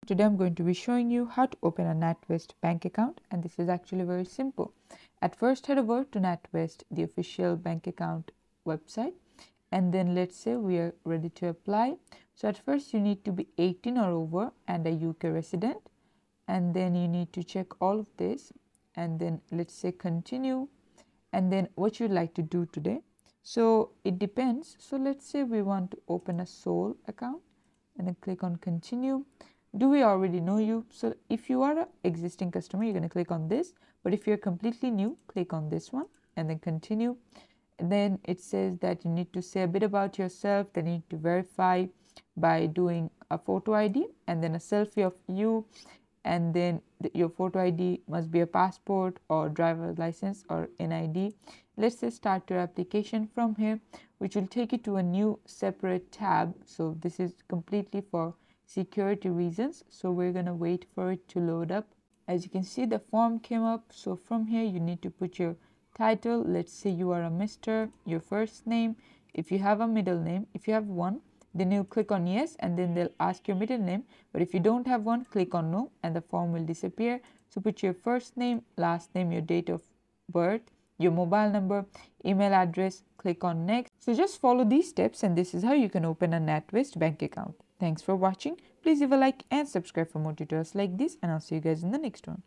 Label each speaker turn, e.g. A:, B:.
A: Today I'm going to be showing you how to open a NatWest bank account, and this is actually very simple. At first, head over to NatWest, the official bank account website, and then let's say we are ready to apply. So at first you need to be 18 or over and a UK resident, and then you need to check all of this, and then let's say continue, and then what you'd like to do today. So it depends. So let's say we want to open a sole account, and then click on continue. Do we already know you? So if you are an existing customer, you're going to click on this, but if you're completely new, click on this one and then continue. And then it says that you need to say a bit about yourself. Then you need to verify by doing a photo ID and then a selfie of you, and then your photo ID must be a passport or driver's license or NID. Let's say start your application from here, which will take you to a new separate tab. So this is completely for security reasons, so we're gonna wait for it to load up. As you can see, the form came up. So from here you need to put your title. Let's say you are a Mr., your first name, if you have a middle name. If you have one, then you click on yes, and then they'll ask your middle name. But if you don't have one, click on no and the form will disappear. So put your first name, last name, your date of birth, your mobile number, email address, click on next. So just follow these steps, and this is how you can open a NatWest bank account. Thanks for watching. Please leave a like and subscribe for more tutorials like this, and I'll see you guys in the next one.